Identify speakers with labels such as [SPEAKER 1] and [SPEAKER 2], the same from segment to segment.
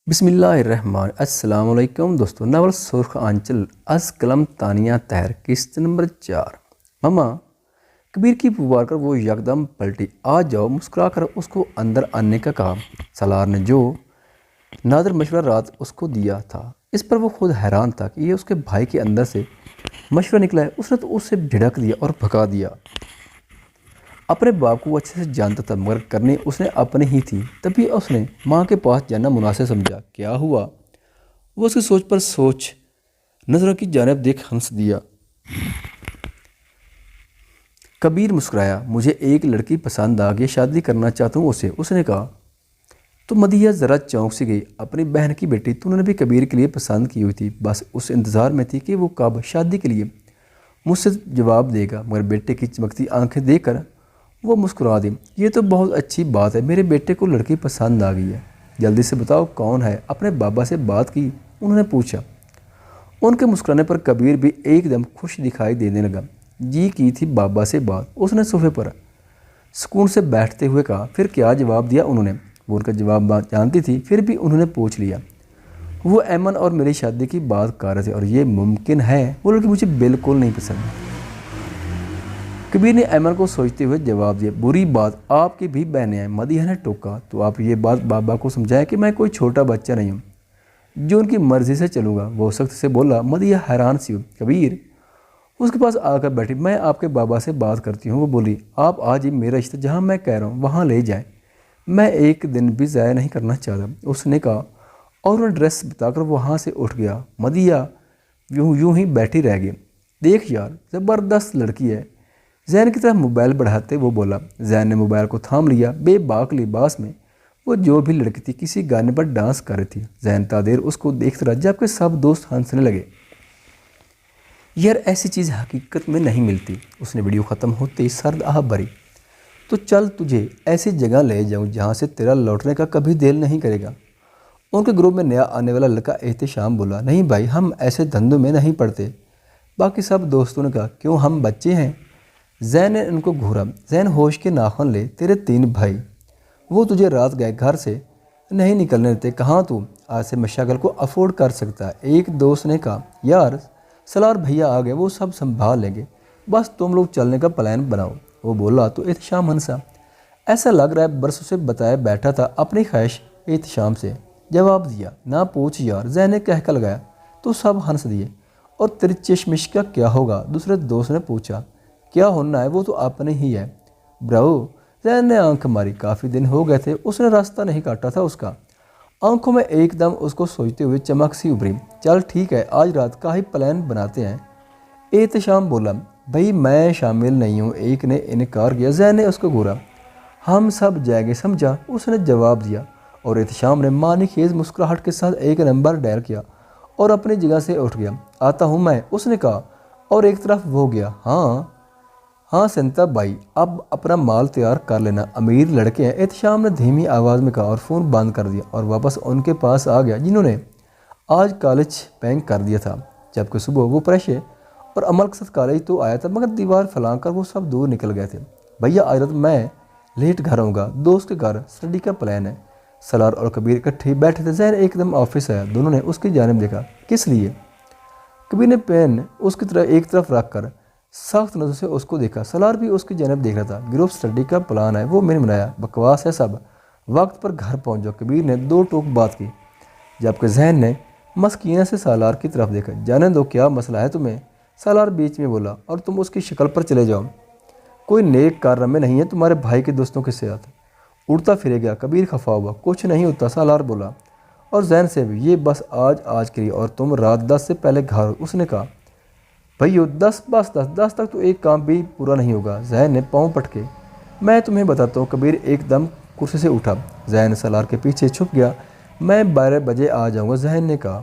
[SPEAKER 1] بسم اللہ الرحمن السلام علیکم دوستو، ناول سرخ آنچل از قلم تانیہ طاہر، قسط نمبر 4۔ ماما کبیر کی پکار کر وہ یکدم پلٹی۔ آ جاؤ، مسکرا کر اس کو اندر آنے کا کہا۔ سالار نے جو نادر مشورہ رات اس کو دیا تھا، اس پر وہ خود حیران تھا کہ یہ اس کے بھائی کے اندر سے مشورہ نکلا ہے۔ اس نے تو اسے جھڑک دیا اور بھگا دیا۔ اپنے باپ کو وہ اچھے سے جانتا تھا، مگر کرنی اس نے اپنی ہی تھی۔ تبھی اس نے ماں کے پاس جانا مناسب سمجھا۔ کیا ہوا؟ وہ اس کی سوچ پر سوچ نظروں کی جانب دیکھ ہنس دیا۔ کبیر مسکرایا۔ مجھے ایک لڑکی پسند آ گئی، شادی کرنا چاہتا ہوں اسے۔ اس نے کہا تو مدیحہ ذرا چونک سی گئی۔ اپنی بہن کی بیٹی تو نے بھی کبیر کے لیے پسند کی ہوئی تھی، بس اس انتظار میں تھی کہ وہ کب شادی کے لیے مجھ سے جواب دے گا۔ مگر بیٹے کی چمکتی آنکھیں دیکھ کر وہ مسکرا دی۔ یہ تو بہت اچھی بات ہے، میرے بیٹے کو لڑکی پسند آ گئی ہے۔ جلدی سے بتاؤ کون ہے؟ اپنے بابا سے بات کی؟ انہوں نے پوچھا۔ ان کے مسکرانے پر کبیر بھی ایک دم خوش دکھائی دینے لگا۔ جی کی تھی بابا سے بات، اس نے صوفے پر سکون سے بیٹھتے ہوئے کہا۔ پھر کیا جواب دیا انہوں نے؟ وہ ان کا جواب جانتی تھی، پھر بھی انہوں نے پوچھ لیا۔ وہ ایمن اور میری شادی کی بات کر رہے تھے، اور یہ ممکن ہے وہ لڑکی مجھے بالکل نہیں پسند۔ کبیر نے ایمن کو سوچتے ہوئے جواب دیا۔ بری بات، آپ کی بھی بہنیں ہیں، مدیحہ نے ٹوکا۔ تو آپ یہ بات بابا کو سمجھائیں کہ میں کوئی چھوٹا بچہ نہیں ہوں جو ان کی مرضی سے چلوں گا۔ وہ سخت سے بولا۔ مدیحہ حیران سی ہوئی۔ کبیر اس کے پاس آ کر بیٹھی۔ میں آپ کے بابا سے بات کرتی ہوں۔ وہ بولی۔ آپ آج ہی میرا رشتہ جہاں میں کہہ رہا ہوں وہاں لے جائیں، میں ایک دن بھی ضائع نہیں کرنا چاہتا، اس نے کہا، اور انہیں ڈریس بتا کر وہاں سے اٹھ گیا۔ مدیحہ یوں ہی بیٹھی رہ گئی۔ دیکھ یار، زبردست لڑکی ہے، زین کی طرف موبائل بڑھاتے وہ بولا۔ زین نے موبائل کو تھام لیا۔ بے باک لباس میں وہ جو بھی لڑکی تھی کسی گانے پر ڈانس کر رہی تھی۔ زین تادیر اس کو دیکھتا رہا، جبکہ سب دوست ہنسنے لگے۔ یار ایسی چیز حقیقت میں نہیں ملتی۔ اس نے ویڈیو ختم ہوتے ہی سرد آہ بھری۔ تو چل تجھے ایسی جگہ لے جاؤں جہاں سے تیرا لوٹنے کا کبھی دل نہیں کرے گا۔ ان کے گروپ میں نیا آنے والا لڑکا احتشام بولا۔ نہیں بھائی، ہم ایسے دھندوں میں نہیں پڑتے۔ باقی سب دوستوں نے کہا، کیوں ہم بچے ہیں؟ زین نے ان کو گھورا۔ زین ہوش کے ناخن لے، تیرے 3 بھائی، وہ تجھے رات گئے گھر سے نہیں نکلنے دیتے، کہاں تو آج سے مشاغل کو افورڈ کر سکتا ہے؟ ایک دوست نے کہا، یار سالار بھیا آ گئے، وہ سب سنبھال لیں گے، بس تم لوگ چلنے کا پلان بناؤ۔ وہ بولا تو احتشام ہنسا۔ ایسا لگ رہا ہے برسوں سے بتایا بیٹھا تھا اپنی خواہش احتشام سے جواب دیا۔ نہ پوچھ یار، زین نے کہہ کر لگایا۔ تو سب ہنس دیے۔ اور تیری چشمش کا کیا ہوگا؟ دوسرے دوست نے پوچھا۔ کیا ہونا ہے، وہ تو اپنے ہی ہے برو۔ زین نے آنکھ ماری۔ کافی دن ہو گئے تھے اس نے راستہ نہیں کاٹا تھا اس کا۔ آنکھوں میں ایک دم اس کو سوچتے ہوئے چمک سی ابھری۔ چل ٹھیک ہے، آج رات کا ہی پلان بناتے ہیں۔ احتشام بولا۔ بھائی میں شامل نہیں ہوں، ایک نے انکار کیا۔ زین نے اس کو گھورا۔ ہم سب جائیں گے سمجھا، اس نے جواب دیا، اور احتشام نے معنی خیز مسکراہٹ کے ساتھ ایک نمبر ڈائل کیا اور اپنی جگہ سے اٹھ گیا۔ آتا ہوں میں، اس نے کہا، اور ایک طرف وہ گیا۔ ہاں سنتا بھائی، اب اپنا مال تیار کر لینا، امیر لڑکے ہیں، احتشام نے دھیمی آواز میں کہا، اور فون بند کر دیا اور واپس ان کے پاس آ گیا جنہوں نے آج کالج پینک کر دیا تھا۔ جبکہ صبح وہ پریشے اور عمل کے ساتھ کالج تو آیا تھا، مگر دیوار پھلانگ کر وہ سب دور نکل گئے تھے۔ بھیا آج رات میں لیٹ گھر آؤں گا، دوست کے گھر اسٹڈی کا پلان ہے۔ سالار اور کبیر اکٹھے بیٹھے تھے۔ زین ایک دم آفس آیا، دونوں نے اس کی جانب دیکھا۔ کس لیے؟ کبیر نے پین اس کی طرف ایک طرف رکھ کر سخت نظر سے اس کو دیکھا۔ سالار بھی اس کی جانب دیکھ رہا تھا۔ گروپ اسٹڈی کا پلان ہے، وہ میں نے بنایا، بکواس ہے سب، وقت پر گھر پہنچ جاؤ۔ کبیر نے 2 ٹوک بات کی، جبکہ زین نے مسکینہ سے سالار کی طرف دیکھا۔ جانے دو، کیا مسئلہ ہے تمہیں؟ سالار بیچ میں بولا، اور تم اس کی شکل پر چلے جاؤ، کوئی نیک کارنامے نہیں ہے تمہارے بھائی کے دوستوں کے ساتھ۔ اڑتا پھرے گیا۔ کبیر خفا ہوا۔ کچھ نہیں ہوتا، سالار بولا، اور زین سے بھی، یہ بس آج کے لیے، اور تم رات 10 سے پہلے گھر۔ اس نے کہا، بھائیو 10 تک تو ایک کام بھی پورا نہیں ہوگا۔ زین نے پاؤں پٹکے۔ میں تمہیں بتاتا ہوں۔ کبیر ایک دم کرسی سے اٹھا۔ زین سالار کے پیچھے چھپ گیا۔ میں 12 بجے آ جاؤں گا، زین نے کہا۔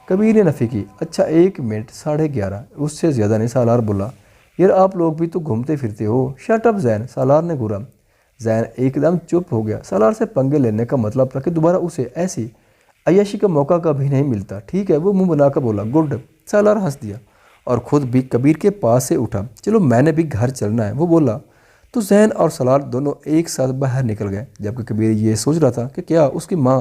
[SPEAKER 1] کبیر نے نفی کی۔ اچھا 1 منٹ، 11:30، اس سے زیادہ نہیں، سالار بولا۔ یار آپ لوگ بھی تو گھومتے پھرتے ہو، شٹ اپ زین، سالار نے گھورا۔ زین ایک دم چپ ہو گیا۔ سالار سے پنگے لینے کا مطلب تھا کہ دوبارہ اسے ایسی عیاشی کا موقع کبھی نہیں ملتا۔ ٹھیک ہے، وہ منہ بنا کر بولا، گڈ۔ سالار ہنس دیا اور خود بھی کبیر کے پاس سے اٹھا۔ چلو میں نے بھی گھر چلنا ہے، وہ بولا۔ تو زین اور سالار دونوں ایک ساتھ باہر نکل گئے، جبکہ کبیر یہ سوچ رہا تھا کہ کیا اس کی ماں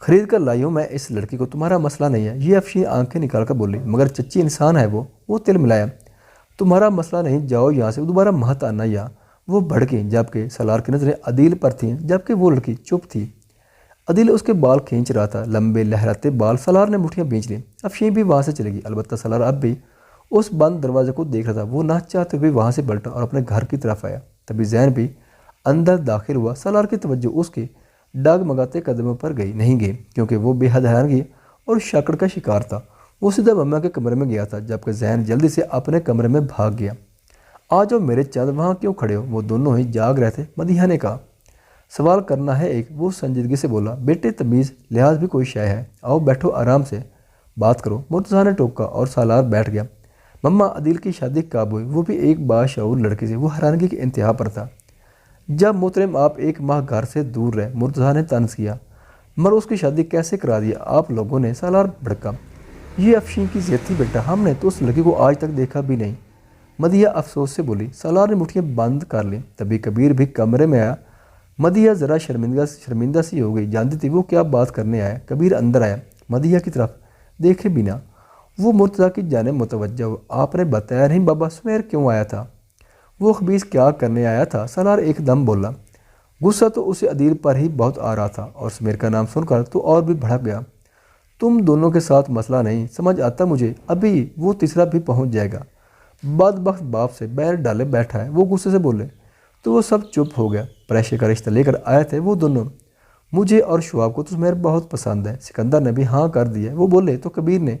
[SPEAKER 1] خرید کر لائی ہوں میں اس لڑکی کو، تمہارا مسئلہ نہیں ہے۔ یہ افشین آنکھیں نکال کر بولی، مگر چچی انسان ہے وہ تل ملایا، تمہارا مسئلہ نہیں، جاؤ یہاں سے، دوبارہ مت آنا یہاں۔ وہ بھڑکی جبکہ سالار کی نظریں عدیل پر تھیں، جبکہ وہ لڑکی چپ تھی۔ عدیل اس کے بال کھینچ رہا تھا، لمبے لہراتے بال۔ سالار نے مٹھیاں بھینچ لیں۔ افشین بھی وہاں سے چلے گی، البتہ سالار اب بھی اس بند دروازے کو دیکھ رہا تھا۔ وہ نہ چاہتے ہوئے وہاں سے پلٹا اور اپنے گھر کی طرف آیا۔ تبھی زین بھی اندر داخل ہوا۔ سالار کی توجہ اس کے ڈگمگاتے قدموں پر نہیں گئی، کیونکہ وہ بے حد حیرانگی اور شکڑ کا شکار تھا۔ وہ سیدھا مما کے کمرے میں گیا تھا، جبکہ زین جلدی سے اپنے کمرے میں بھاگ گیا۔ آ جاؤ میرے چاند، وہاں کیوں کھڑے ہو؟ وہ دونوں ہی جاگ رہے تھے۔ مدیحہ نے کہا، سوال کرنا ہے ایک۔ وہ سنجیدگی سے بولا، بیٹے تمیز لحاظ بھی کوئی شے ہے، آؤ بیٹھو آرام سے بات کرو۔ مرتضیٰ نے ٹوکا اور سالار بیٹھ گیا۔ مما عدیل کی شادی کب ہوئی؟ وہ بھی ایک باشعور لڑکی سے۔ وہ حیرانگی کی انتہا پر تھا۔ جب محترم آپ 1 ماہ گھر سے دور رہے، مرتضیٰ نے طنز کیا۔ مگر اس کی شادی کیسے کرا دی آپ لوگوں نے؟ سالار بھڑکا، یہ افشین کی ضد تھی بیٹا، ہم نے تو اس لڑکی کو آج تک دیکھا بھی نہیں۔ مدیحہ افسوس سے بولی۔ سالار نے مٹھیاں بند کر لیں۔ تبھی کبیر بھی کمرے میں آیا۔ مدیحہ ذرا شرمندہ سی ہو گئی، جانتی تھی وہ کیا بات کرنے آیا۔ کبیر اندر آیا، مدیحہ کی طرف دیکھے بنا وہ مرتضیٰ کی جانب متوجہ ہوا۔ آپ نے بتایا نہیں بابا، سمیر کیوں آیا تھا؟ وہ خبیث کیا کرنے آیا تھا؟ سالار ایک دم بولا۔ غصہ تو اسے عدیل پر ہی بہت آ رہا تھا، اور سمیر کا نام سن کر تو اور بھی بھڑک گیا۔ تم دونوں کے ساتھ مسئلہ نہیں، سمجھ آتا مجھے، ابھی وہ تیسرا بھی پہنچ جائے گا۔ بدبخت باپ سے بیر ڈالے بیٹھا ہے، وہ غصے سے بولے تو وہ سب چپ ہو گیا۔ پریشے کا رشتہ لے کر آئے تھے وہ دونوں۔ مجھے اور شعاب کو تو سمیر بہت پسند ہے۔ سکندر نے بھی ہاں کر دیا۔ وہ بولے تو کبیر نے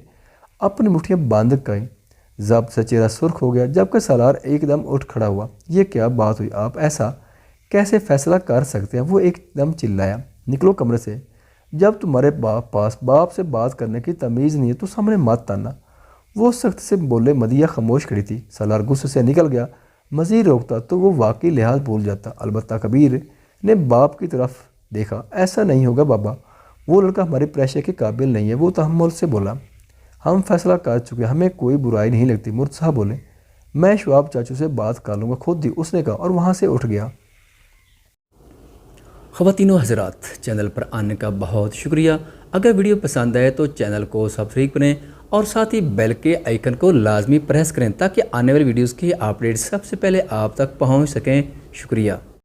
[SPEAKER 1] اپنی مٹھیاں بند کریں۔ ضبط سے چہرہ سرخ ہو گیا، جبکہ سالار ایک دم اٹھ کھڑا ہوا۔ یہ کیا بات ہوئی؟ آپ ایسا کیسے فیصلہ کر سکتے ہیں؟ وہ ایک دم چلایا، نکلو کمرے سے، جب تمہارے پاس باپ سے بات کرنے کی تمیز نہیں ہے تو سامنے مت آنا۔ وہ سخت سے بولے۔ مدیحہ خاموش کھڑی تھی۔ سالار غصے سے نکل گیا۔ مزید روکتا تو وہ واقعی لحاظ بھول جاتا۔ البتہ کبیر نے باپ کی طرف دیکھا۔ ایسا نہیں ہوگا بابا، وہ لڑکا ہماری پریشے کے قابل نہیں ہے۔ وہ تحمل سے بولا، ہم فیصلہ کر چکے، ہمیں کوئی برائی نہیں لگتی۔ مرتضیٰ بولے، میں شعاب چاچو سے بات کر لوں گا خود ہی، اس نے کہا، اور وہاں سے اٹھ گیا۔
[SPEAKER 2] خواتین و حضرات، چینل پر آنے کا بہت شکریہ۔ اگر ویڈیو پسند آئے تو چینل کو سبسکرائب کریں اور ساتھ ہی بیل کے آئیکن کو لازمی پریس کریں تاکہ آنے والی ویڈیوز کی اپڈیٹ سب سے پہلے آپ تک پہنچ سکیں۔ شکریہ۔